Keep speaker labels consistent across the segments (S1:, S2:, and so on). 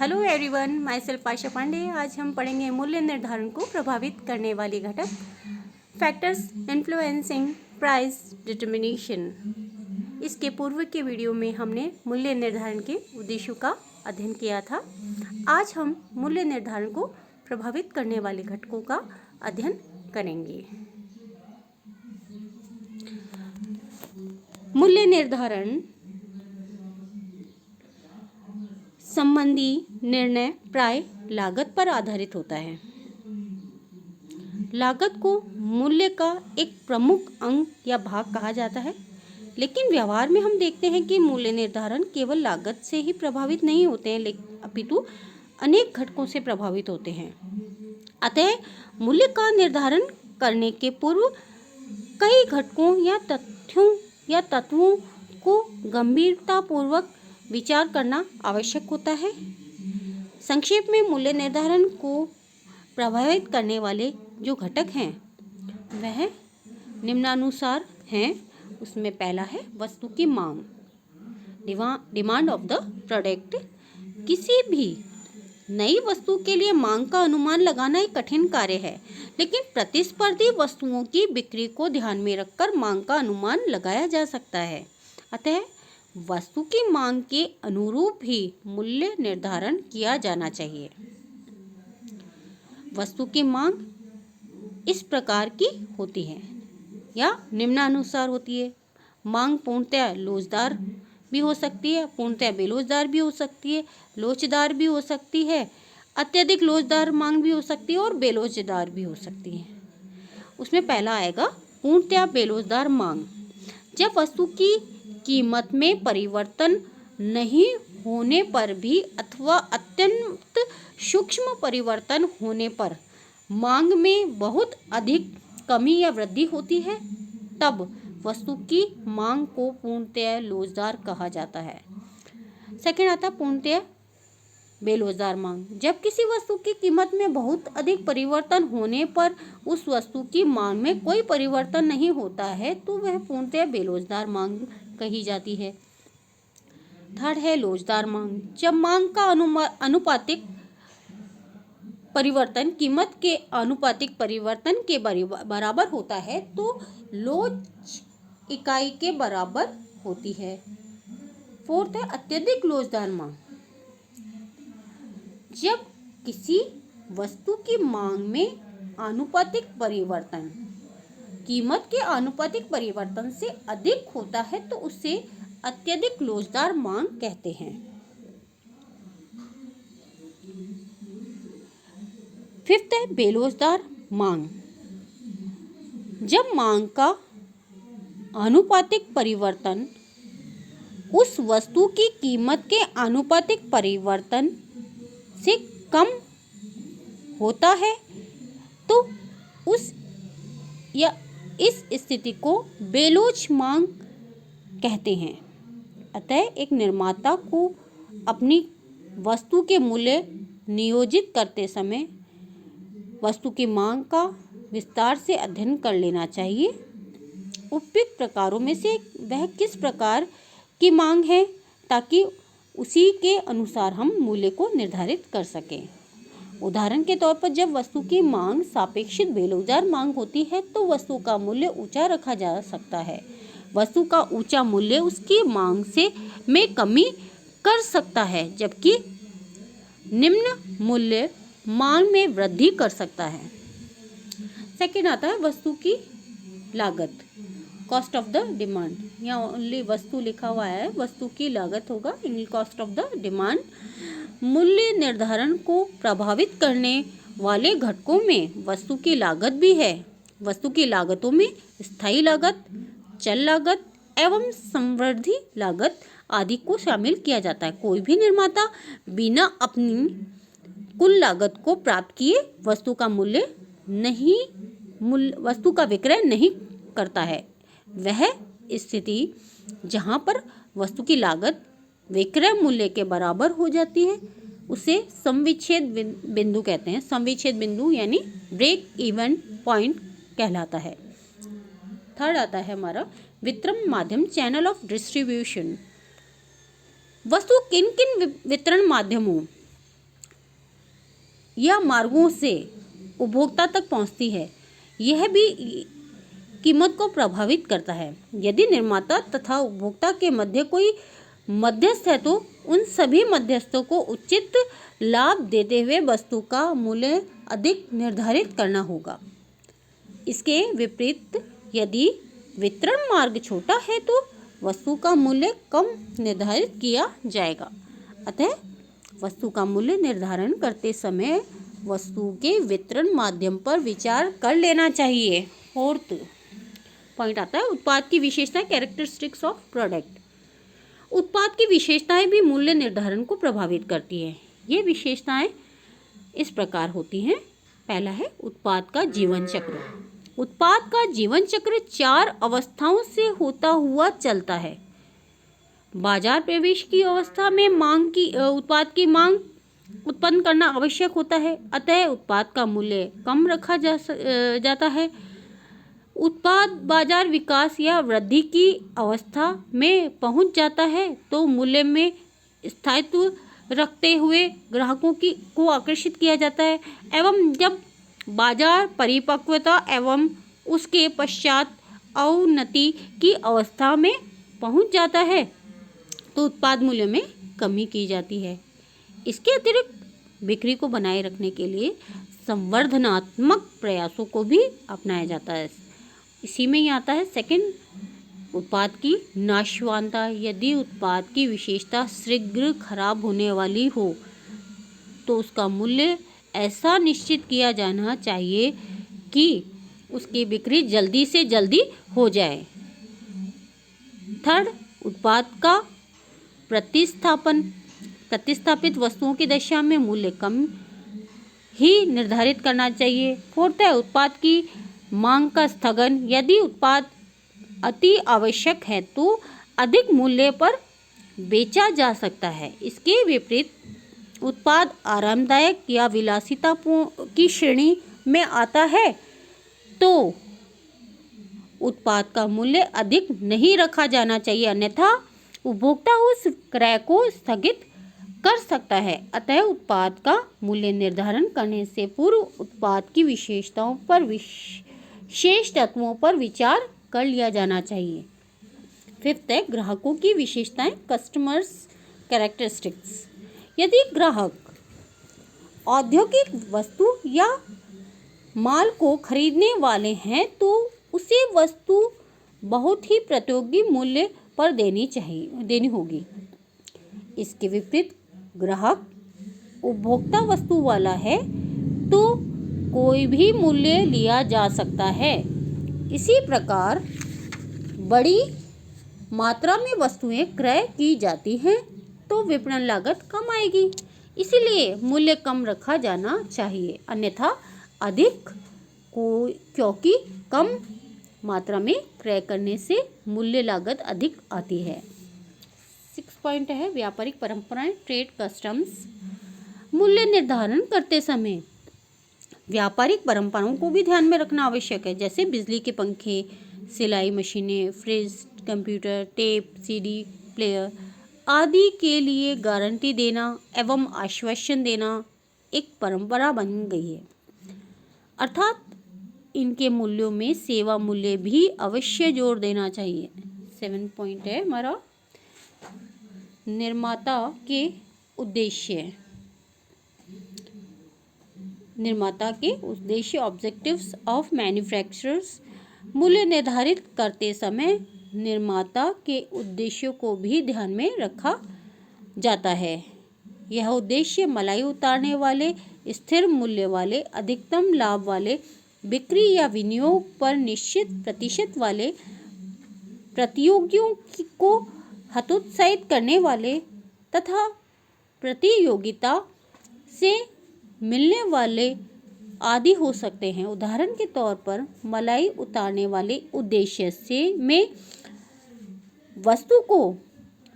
S1: Hello everyone, my self आशा पांडे। आज हम पढ़ेंगे मूल्य निर्धारण को प्रभावित करने वाले घटक, फैक्टर्स इन्फ्लुएंसिंग प्राइस डिटर्मिनेशन। इसके पूर्व के वीडियो में हमने मूल्य निर्धारण के उद्देश्यों का अध्ययन किया था। आज हम मूल्य निर्धारण को प्रभावित करने वाले घटकों का अध्ययन करेंगे। मूल्य निर्धारण संबंधी निर्णय प्राय लागत पर आधारित होता है। लागत को मूल्य का एक प्रमुख अंग या भाग कहा जाता है, लेकिन व्यवहार में हम देखते हैं कि मूल्य निर्धारण केवल लागत से ही प्रभावित नहीं होते हैं, अपितु अनेक घटकों से प्रभावित होते हैं। अतः मूल्य का निर्धारण करने के पूर्व कई घटकों या तथ्यों या तत्वों को गंभीरतापूर्वक विचार करना आवश्यक होता है। संक्षेप में मूल्य निर्धारण को प्रभावित करने वाले जो घटक हैं वह निम्नानुसार हैं। उसमें पहला है वस्तु की मांग, डिमांड ऑफ द प्रोडक्ट। किसी भी नई वस्तु के लिए मांग का अनुमान लगाना एक कठिन कार्य है, लेकिन प्रतिस्पर्धी वस्तुओं की बिक्री को ध्यान में रखकर मांग का अनुमान लगाया जा सकता है। अतः वस्तु की मांग के अनुरूप ही मूल्य निर्धारण किया जाना चाहिए। वस्तु की मांग इस प्रकार की होती है या निम्नानुसार होती है। मांग पूर्णतः लोचदार भी हो सकती है, पूर्णतः बेलोचदार भी हो सकती है, लोचदार भी हो सकती है, अत्यधिक लोचदार मांग भी हो सकती है और बेलोचदार भी हो सकती है। उसमें पहला आएगा पूर्णतः बेलोचदार मांग। जब वस्तु की कीमत में परिवर्तन नहीं होने पर भी अथवा अत्यंत सूक्ष्म परिवर्तन होने पर मांग में बहुत अधिक कमी या वृद्धि होती है, तब वस्तु की मांग को पूर्णतः लोचदार कहा जाता है। सेकंड आता पूर्णतः बेलोचदार मांग। जब किसी वस्तु की कीमत में बहुत अधिक परिवर्तन होने पर उस वस्तु की मांग में कोई परिवर्तन नहीं होता है तो वह पूर्णतः बेलोचदार मांग कही जाती है। थर्ड है लोचदार मांग। जब मांग का अनुपातिक परिवर्तन कीमत के अनुपातिक परिवर्तन के बराबर होता है तो लोच इकाई के बराबर होती है। फोर्थ है अत्यधिक लोचदार मांग। जब किसी वस्तु की मांग में आनुपातिक परिवर्तन कीमत के आनुपातिक परिवर्तन से अधिक होता है तो उसे अत्यधिक लोचदार मांग कहते हैं। फिफ्थ है बेलोचदार मांग। जब मांग का आनुपातिक परिवर्तन उस वस्तु की कीमत के आनुपातिक परिवर्तन से कम होता है तो इस स्थिति को बेलोच मांग कहते हैं। अतः एक निर्माता को अपनी वस्तु के मूल्य नियोजित करते समय वस्तु की मांग का विस्तार से अध्ययन कर लेना चाहिए। उपयुक्त प्रकारों में से वह किस प्रकार की मांग है ताकि उसी के अनुसार हम मूल्य को निर्धारित कर सकें। उदाहरण के तौर पर जब वस्तु की मांग सापेक्षित बेलोचदार मांग होती है तो वस्तु का मूल्य ऊंचा रखा जा सकता है। वस्तु का ऊंचा मूल्य उसकी मांग में कमी कर सकता है, जबकि निम्न मूल्य मांग में वृद्धि कर सकता है। सेकंड आता है वस्तु की लागत, कॉस्ट ऑफ द डिमांड। यहाँ ओनली वस्तु लिखा हुआ है, वस्तु की लागत होगा English cost of the demand. मूल्य निर्धारण को प्रभावित करने वाले घटकों में वस्तु की लागत भी है। वस्तु की लागतों में स्थायी लागत, चल लागत एवं संवर्धी लागत आदि को शामिल किया जाता है। कोई भी निर्माता बिना अपनी कुल लागत को प्राप्त किए वस्तु का विक्रय नहीं करता है। वह स्थिति जहाँ पर वस्तु की लागत विक्रय मूल्य के बराबर हो जाती है उसे समविच्छेद बिंदु कहते हैं। समविच्छेद बिंदु यानी ब्रेक इवन पॉइंट कहलाता है। थर्ड आता है हमारा वितरण माध्यम, चैनल ऑफ डिस्ट्रीब्यूशन। वस्तु किन किन वितरण माध्यमों या मार्गों से उपभोक्ता तक पहुंचती है, यह भी कीमत को प्रभावित करता है। यदि निर्माता तथा उपभोक्ता के मध्य कोई मध्यस्थ है तो उन सभी मध्यस्थों को उचित लाभ देते हुए वस्तु का मूल्य अधिक निर्धारित करना होगा। इसके विपरीत यदि वितरण मार्ग छोटा है तो वस्तु का मूल्य कम निर्धारित किया जाएगा। अतः वस्तु का मूल्य निर्धारण करते समय वस्तु के वितरण माध्यम पर विचार कर लेना चाहिए। फोर्थ पॉइंट आता है उत्पाद की विशेषताएं, कैरेक्टरिस्टिक्स ऑफ प्रोडक्ट। उत्पाद की विशेषताएं भी मूल्य निर्धारण को प्रभावित करती है। ये विशेषताएं इस प्रकार होती हैं। पहला है उत्पाद का जीवन चक्र। उत्पाद का जीवन चक्र 4 अवस्थाओं से होता हुआ चलता है। बाजार प्रवेश की अवस्था में उत्पाद की मांग उत्पन्न करना आवश्यक होता है, अतः उत्पाद का मूल्य कम रखा जाता है। उत्पाद बाजार विकास या वृद्धि की अवस्था में पहुंच जाता है तो मूल्य में स्थायित्व रखते हुए ग्राहकों को आकर्षित किया जाता है, एवं जब बाजार परिपक्वता एवं उसके पश्चात अवनति की अवस्था में पहुंच जाता है तो उत्पाद मूल्य में कमी की जाती है। इसके अतिरिक्त बिक्री को बनाए रखने के लिए संवर्धनात्मक प्रयासों को भी अपनाया जाता है। इसी में ही आता है सेकंड, उत्पाद की नाशवानता। यदि उत्पाद की विशेषता शीघ्र खराब होने वाली हो तो उसका मूल्य ऐसा निश्चित किया जाना चाहिए कि उसकी बिक्री जल्दी से जल्दी हो जाए। थर्ड, उत्पाद का प्रतिस्थापित वस्तुओं की दशा में मूल्य कम ही निर्धारित करना चाहिए। फोर्थ है उत्पाद की मांग का स्थगन। यदि उत्पाद अति आवश्यक है तो अधिक मूल्य पर बेचा जा सकता है। इसके विपरीत उत्पाद आरामदायक या विलासिता की श्रेणी में आता है तो उत्पाद का मूल्य अधिक नहीं रखा जाना चाहिए, अन्यथा उपभोक्ता उस क्रय को स्थगित कर सकता है। अतः उत्पाद का मूल्य निर्धारण करने से पूर्व उत्पाद की विशेषताओं पर विशेष तत्वों पर विचार कर लिया जाना चाहिए। फिफ्थ है ग्राहकों की विशेषताएं, कस्टमर्स कैरेक्टरिस्टिक्स। यदि ग्राहक औद्योगिक वस्तु या माल को खरीदने वाले हैं तो उसे वस्तु बहुत ही प्रतियोगी मूल्य पर देनी होगी। इसके विपरीत ग्राहक उपभोक्ता वस्तु वाला है तो कोई भी मूल्य लिया जा सकता है। इसी प्रकार बड़ी मात्रा में वस्तुएं क्रय की जाती हैं तो विपणन लागत कम आएगी, इसीलिए मूल्य कम रखा जाना चाहिए, अन्यथा क्योंकि कम मात्रा में क्रय करने से मूल्य लागत अधिक आती है। 6 पॉइंट है व्यापारिक परंपराएं, ट्रेड कस्टम्स। मूल्य निर्धारण करते समय व्यापारिक परंपराओं को भी ध्यान में रखना आवश्यक है, जैसे बिजली के पंखे, सिलाई मशीनें, fridge, computer, tape, CD player आदि के लिए गारंटी देना एवं आश्वासन देना एक परंपरा बन गई है। अर्थात इनके मूल्यों में सेवा मूल्य भी अवश्य जोड़ देना चाहिए। 7 पॉइंट है हमारा निर्माता के उद्देश्य। Objectives of manufacturers. मूल्य निर्धारित करते समय निर्माता के उद्देश्यों को भी ध्यान में रखा जाता है। यह उद्देश्य मलाई उतारने वाले, स्थिर मूल्य वाले, अधिकतम लाभ वाले, बिक्री या विनियोग पर निश्चित प्रतिशत वाले, प्रतियोगियों को हतोत्साहित करने वाले तथा प्रतियोगिता से मिलने वाले आदि हो सकते हैं। उदाहरण के तौर पर मलाई उतारने वाले उद्देश्य में वस्तु को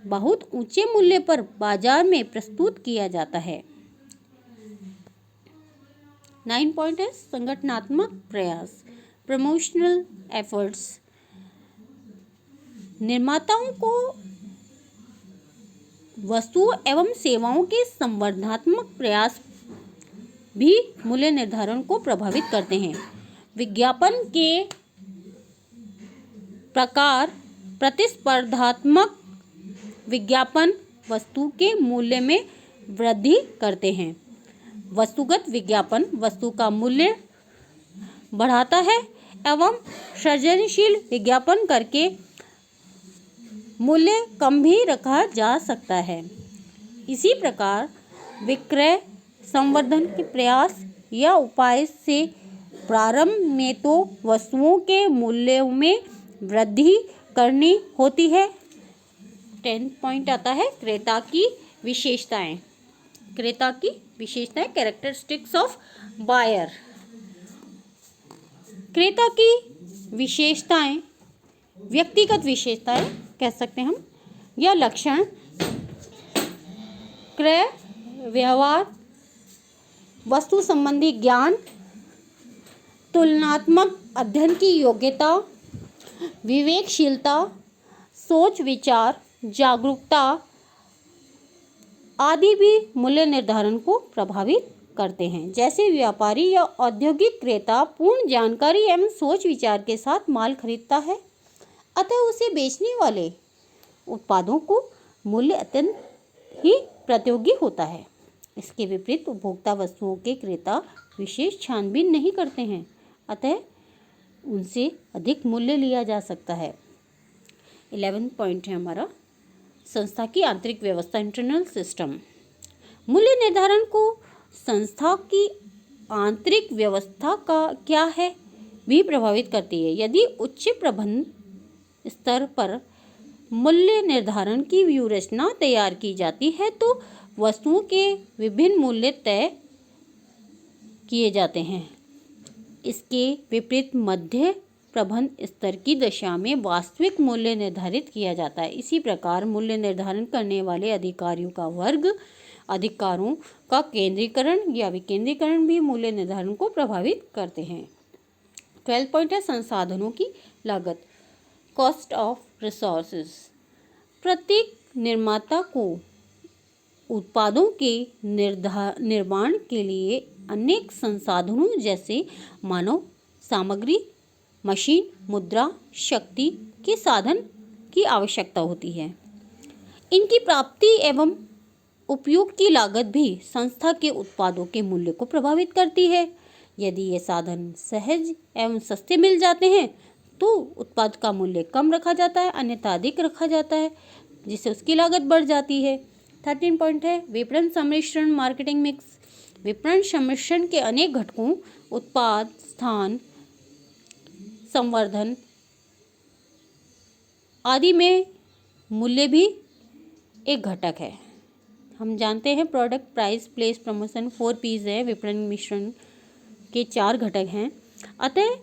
S1: बहुत ऊंचे मूल्य पर बाजार में प्रस्तुत किया जाता है। 9 पॉइंट है संगठनात्मक प्रयास, प्रमोशनल एफर्ट्स। निर्माताओं को वस्तुओं एवं सेवाओं के संवर्धनात्मक प्रयास भी मूल्य निर्धारण को प्रभावित करते हैं। विज्ञापन के प्रकार प्रतिस्पर्धात्मक विज्ञापन वस्तु के मूल्य में वृद्धि करते हैं। वस्तुगत विज्ञापन वस्तु का मूल्य बढ़ाता है एवं सृजनशील विज्ञापन करके मूल्य कम भी रखा जा सकता है। इसी प्रकार विक्रय संवर्धन के प्रयास या उपाय से प्रारंभ में तो वस्तुओं के मूल्यों में वृद्धि करनी होती है। 10 पॉइंट आता है क्रेता की विशेषताएं। क्रेता की विशेषताएं, कैरेक्टरिस्टिक्स ऑफ बायर। क्रेता की विशेषताएं व्यक्तिगत विशेषताएं कह सकते हैं हम या लक्षण, क्रय व्यवहार, वस्तु संबंधी ज्ञान, तुलनात्मक अध्ययन की योग्यता, विवेकशीलता, सोच विचार, जागरूकता आदि भी मूल्य निर्धारण को प्रभावित करते हैं। जैसे व्यापारी या औद्योगिक क्रेता पूर्ण जानकारी एवं सोच विचार के साथ माल खरीदता है, अतः उसे बेचने वाले उत्पादों को मूल्य अत्यंत ही प्रतियोगी होता है। इसके विपरीत उपभोक्ता वस्तुओं के क्रेता विशेष छानबीन नहीं करते हैं, अतः उनसे अधिक मूल्य लिया जा सकता है। 11 पॉइंट है हमारा संस्था की आंतरिक व्यवस्था, इंटरनल सिस्टम। मूल्य निर्धारण को संस्था की आंतरिक व्यवस्था का क्या है भी प्रभावित करती है। यदि उच्च प्रबंधन स्तर पर मूल्य निर्धारण की व्यूहरचना तैयार की जाती है तो वस्तुओं के विभिन्न मूल्य तय किए जाते हैं। इसके विपरीत मध्य प्रबंध स्तर की दशा में वास्तविक मूल्य निर्धारित किया जाता है। इसी प्रकार मूल्य निर्धारण करने वाले अधिकारियों का वर्ग, अधिकारों का केंद्रीकरण या विकेंद्रीकरण भी मूल्य निर्धारण को प्रभावित करते हैं। 12 पॉइंट है संसाधनों की लागत, कॉस्ट ऑफ रिसोर्सेज। प्रत्येक निर्माता को उत्पादों के निर्माण के लिए अनेक संसाधनों जैसे मानव सामग्री, मशीन, मुद्रा, शक्ति के साधन की आवश्यकता होती है। इनकी प्राप्ति एवं उपयोग की लागत भी संस्था के उत्पादों के मूल्य को प्रभावित करती है। यदि ये साधन सहज एवं सस्ते मिल जाते हैं तो उत्पाद का मूल्य कम रखा जाता है, अन्यथा अधिक रखा जाता है, जिससे उसकी लागत बढ़ जाती है। 13 पॉइंट है विपणन सम्मिश्रण, मार्केटिंग मिक्स। विपणन सम्मिश्रण के अनेक घटकों उत्पाद, स्थान, संवर्धन आदि में मूल्य भी एक घटक है। हम जानते हैं product, price, place, promotion 4 P's है। विपणन मिश्रण के 4 घटक हैं। अतः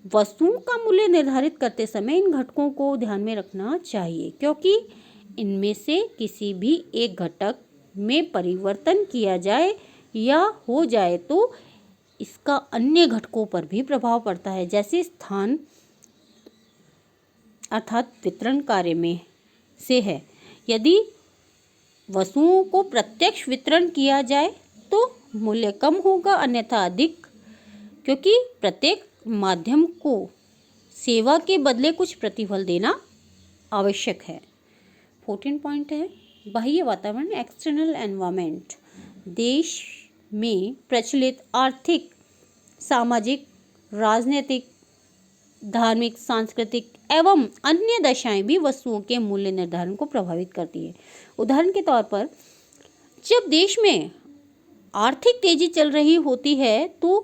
S1: वस्तुओं का मूल्य निर्धारित करते समय इन घटकों को ध्यान में रखना चाहिए, क्योंकि इनमें से किसी भी एक घटक में परिवर्तन किया जाए या हो जाए तो इसका अन्य घटकों पर भी प्रभाव पड़ता है। जैसे स्थान अर्थात वितरण कार्य में से है। यदि वस्तुओं को प्रत्यक्ष वितरण किया जाए तो मूल्य कम होगा, अन्यथा अधिक, क्योंकि प्रत्येक माध्यम को सेवा के बदले कुछ प्रतिफल देना आवश्यक है। 14 पॉइंट है बाह्य वातावरण, एक्सटर्नल एनवायरनमेंट। देश में प्रचलित आर्थिक, सामाजिक, राजनीतिक, धार्मिक, सांस्कृतिक एवं अन्य दशाएं भी वस्तुओं के मूल्य निर्धारण को प्रभावित करती है। उदाहरण के तौर पर जब देश में आर्थिक तेजी चल रही होती है तो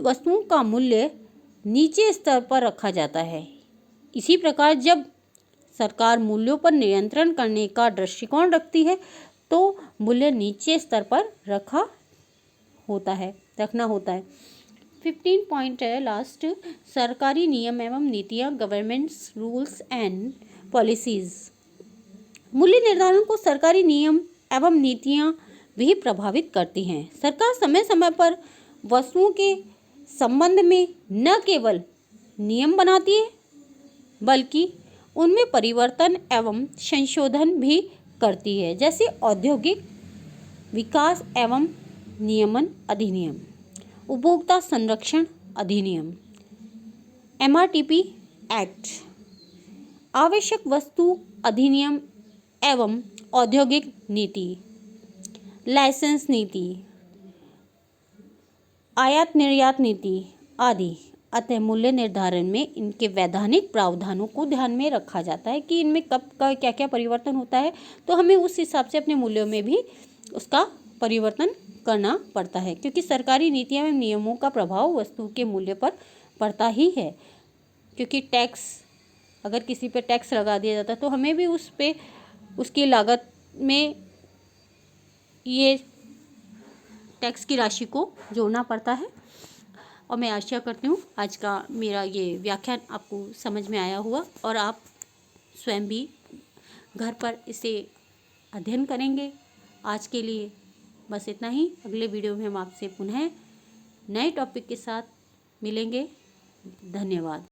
S1: वस्तुओं का मूल्य नीचे स्तर पर रखा जाता है। इसी प्रकार जब सरकार मूल्यों पर नियंत्रण करने का दृष्टिकोण रखती है तो मूल्य नीचे स्तर पर रखना होता है। 15 पॉइंट है लास्ट, सरकारी नियम एवं नीतियाँ, गवर्नमेंट्स रूल्स एंड पॉलिसीज। मूल्य निर्धारण को सरकारी नियम एवं नीतियाँ भी प्रभावित करती हैं। सरकार समय समय पर वस्तुओं के संबंध में न केवल नियम बनाती है बल्कि उनमें परिवर्तन एवं संशोधन भी करती है। जैसे औद्योगिक विकास एवं नियमन अधिनियम, उपभोक्ता संरक्षण अधिनियम, MRTP एक्ट, आवश्यक वस्तु अधिनियम एवं औद्योगिक नीति, लाइसेंस नीति, आयात निर्यात नीति आदि। अतः मूल्य निर्धारण में इनके वैधानिक प्रावधानों को ध्यान में रखा जाता है कि इनमें कब का क्या क्या परिवर्तन होता है, तो हमें उस हिसाब से अपने मूल्यों में भी उसका परिवर्तन करना पड़ता है, क्योंकि सरकारी नीतियों एवं नियमों का प्रभाव वस्तु के मूल्य पर पड़ता ही है। क्योंकि टैक्स, अगर किसी पे टैक्स लगा दिया जाता है तो हमें भी उस पे उसकी लागत में ये टैक्स की राशि को जोड़ना पड़ता है। और मैं आशा करती हूँ आज का मेरा ये व्याख्यान आपको समझ में आया हुआ और आप स्वयं भी घर पर इसे अध्ययन करेंगे। आज के लिए बस इतना ही। अगले वीडियो में हम आपसे पुनः नए टॉपिक के साथ मिलेंगे। धन्यवाद।